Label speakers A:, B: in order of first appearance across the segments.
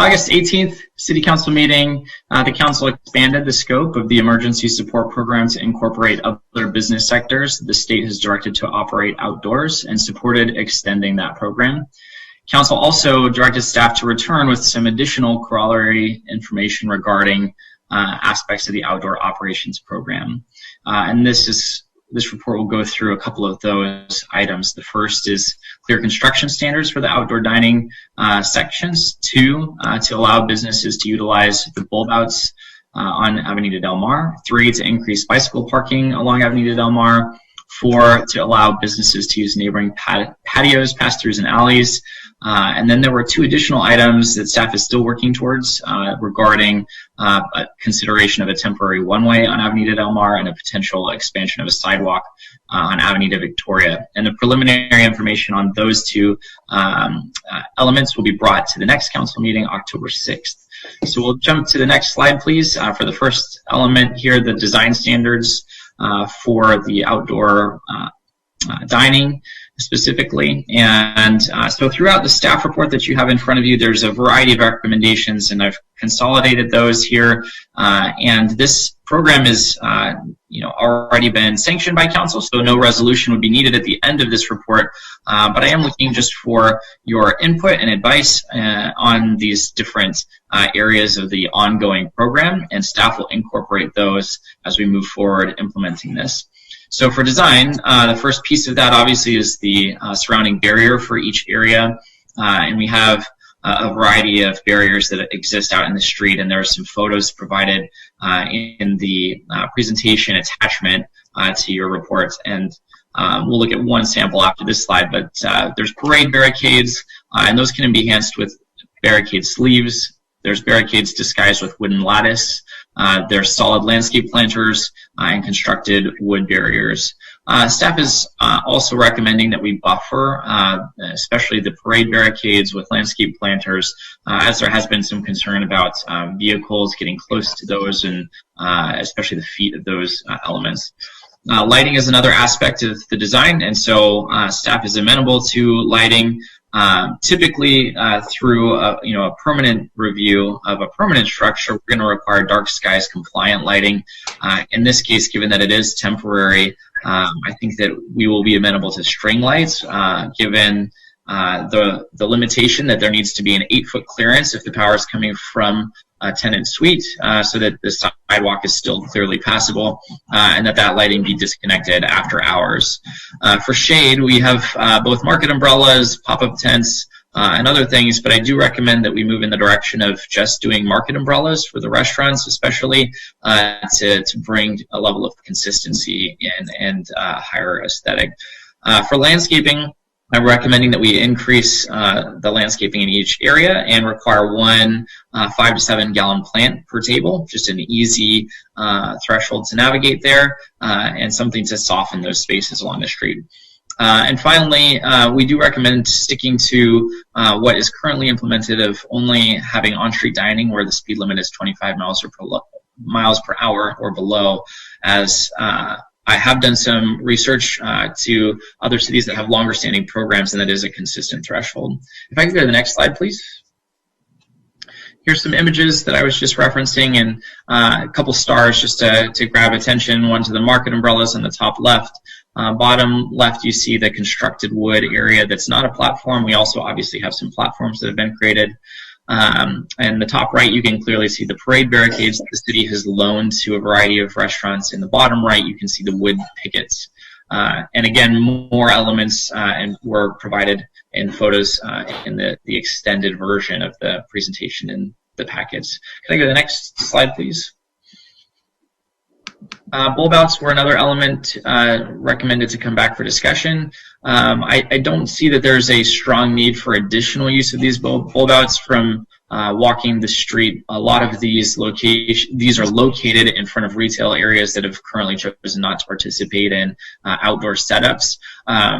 A: August 18th, City Council meeting, the Council expanded the scope of the emergency support program to incorporate other business sectors the state has directed to operate outdoors and supported extending that program. Council also directed staff to return with some additional corollary information regarding aspects of the outdoor operations program. And this report will go through a couple of those items. The first is clear construction standards for the outdoor dining sections. 2, to allow businesses to utilize the bulb outs on Avenida Del Mar. 3, to increase bicycle parking along Avenida Del Mar. 4, to allow businesses to use neighboring patios, pass-throughs, and alleys. And then there were 2 additional items that staff is still working towards regarding a consideration of a temporary one-way on Avenida Del Mar and a potential expansion of a sidewalk on Avenida Victoria. And the preliminary information on those 2 elements will be brought to the next council meeting, October 6th. So we'll jump to the next slide, please. For the first element here, the design standards for the outdoor dining specifically. And so throughout the staff report that you have in front of you, there's a variety of recommendations, and I've consolidated those here. And this program is already been sanctioned by council, so no resolution would be needed at the end of this report. But I am looking just for your input and advice on these different areas of the ongoing program, and staff will incorporate those as we move forward implementing this. So for design, the first piece of that obviously is the surrounding barrier for each area. And we have a variety of barriers that exist out in the street, and there are some photos provided in the presentation attachment to your report. And we'll look at one sample after this slide, but there's parade barricades, and those can be enhanced with barricade sleeves. There's barricades disguised with wooden lattice. There's solid landscape planters and constructed wood barriers. Staff is also recommending that we buffer, especially the parade barricades with landscape planters, as there has been some concern about vehicles getting close to those, and especially the feet of those elements. Lighting is another aspect of the design, and so staff is amenable to lighting. Typically, through a permanent review of a permanent structure, we're going to require dark skies compliant lighting. In this case, given that it is temporary, I think that we will be amenable to string lights, given the limitation that there needs to be an 8-foot clearance if the power is coming from a tenant suite, so that the sidewalk is still clearly passable, and that lighting be disconnected after hours. For shade, we have both market umbrellas, pop-up tents, and other things, but I do recommend that we move in the direction of just doing market umbrellas for the restaurants, especially to bring a level of consistency and higher aesthetic. For landscaping, I'm recommending that we increase the landscaping in each area and require 1 5 to 7 gallon plant per table, just an easy threshold to navigate there, and something to soften those spaces along the street. And finally, we do recommend sticking to what is currently implemented of only having on-street dining where the speed limit is 25 miles per hour or below, as I have done some research to other cities that have longer standing programs, and that is a consistent threshold. If I can go to the next slide, please. Here's some images that I was just referencing, and a couple stars just to grab attention. One to the market umbrellas on the top left. Bottom left, you see the constructed wood area that's not a platform. We also obviously have some platforms that have been created. And the top right, you can clearly see the parade barricades that the city has loaned to a variety of restaurants. In the bottom right, you can see the wood pickets. And again, more elements and were provided in photos in the extended version of the presentation in the packets. Can I go to the next slide, please? Bulb outs were another element recommended to come back for discussion. I don't see that there's a strong need for additional use of these bulb outs from walking the street. A lot of these are located in front of retail areas that have currently chosen not to participate in outdoor setups.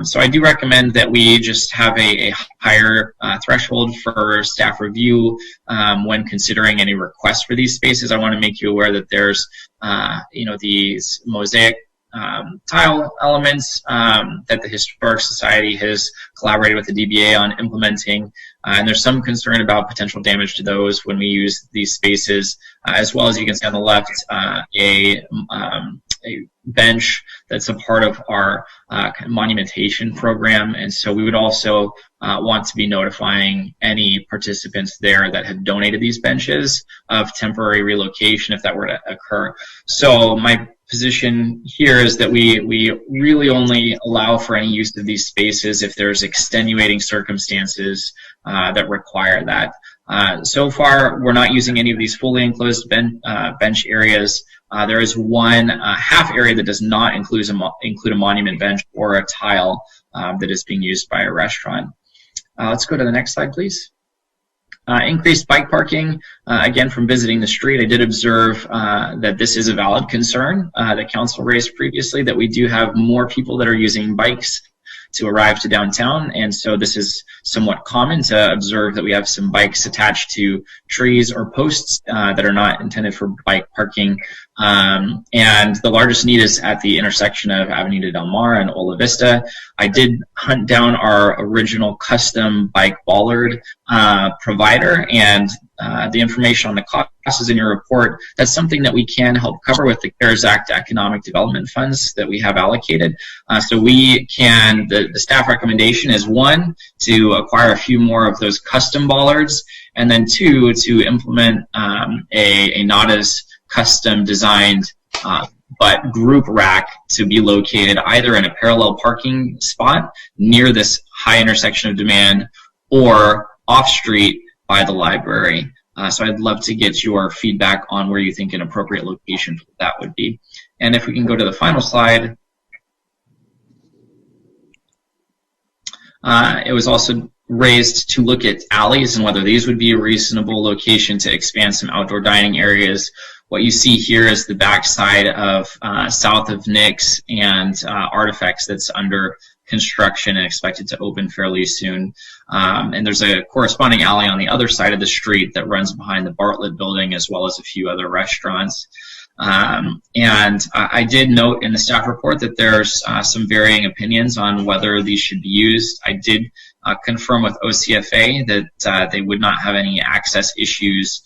A: So I do recommend that we just have a higher threshold for staff review when considering any requests for these spaces. I want to make you aware that there's these mosaic tile elements that the Historic Society has collaborated with the DBA on implementing. And there's some concern about potential damage to those when we use these spaces, as well as you can see on the left, a bench that's a part of our monumentation program. And so we would also want to be notifying any participants there that have donated these benches of temporary relocation if that were to occur. So my position here is that we really only allow for any use of these spaces if there's extenuating circumstances that require that. So far, we're not using any of these fully enclosed bench areas. There is one half area that does not include a monument bench or a tile that is being used by a restaurant. Let's go to the next slide, please. Increased bike parking, again, from visiting the street, I did observe that this is a valid concern that council raised previously, that we do have more people that are using bikes to arrive to downtown, and so this is somewhat common to observe that we have some bikes attached to trees or posts that are not intended for bike parking. And the largest need is at the intersection of Avenida Del Mar and Ola Vista. I did hunt down our original custom bike bollard provider, and the information on the cost is in your report. That's something that we can help cover with the CARES Act economic development funds that we have allocated. So we can, the staff recommendation is, one, to acquire a few more of those custom bollards, and then two, to implement a not as custom designed but group rack to be located either in a parallel parking spot near this high intersection of demand or off street by the library. So I'd love to get your feedback on where you think an appropriate location for that would be. And if we can go to the final slide. It was also raised to look at alleys and whether these would be a reasonable location to expand some outdoor dining areas. What you see here is the backside of south of Nick's and Artifacts that's under construction and expected to open fairly soon. And there's a corresponding alley on the other side of the street that runs behind the Bartlett building, as well as a few other restaurants. And I did note in the staff report that there's some varying opinions on whether these should be used. I did confirm with OCFA that they would not have any access issues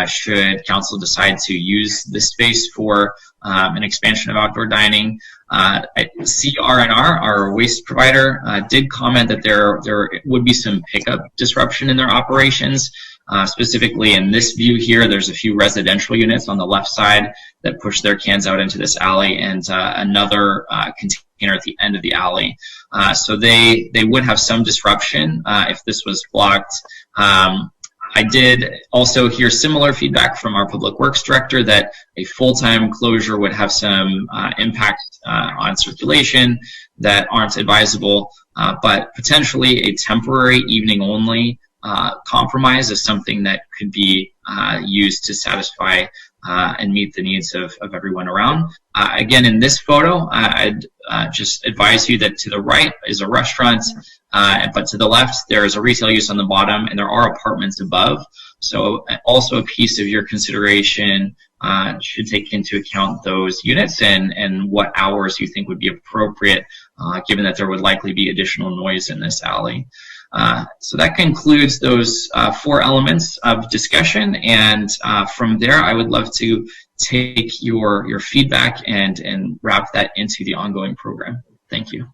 A: should council decide to use this space for an expansion of outdoor dining. CR&R, our waste provider, did comment that there would be some pickup disruption in their operations. Specifically in this view here, there's a few residential units on the left side that push their cans out into this alley, and another container at the end of the alley. So they would have some disruption if this was blocked. I did also hear similar feedback from our Public Works Director that a full-time closure would have some impact on circulation that aren't advisable, but potentially a temporary evening-only compromise is something that could be used to satisfy and meet the needs of everyone around. Again, in this photo, I'd just advise you that to the right is a restaurant, but to the left there is a retail use on the bottom, and there are apartments above. So also a piece of your consideration should take into account those units and what hours you think would be appropriate, given that there would likely be additional noise in this alley. So that concludes those 4 elements of discussion, and from there I would love to take your feedback and wrap that into the ongoing program. Thank you.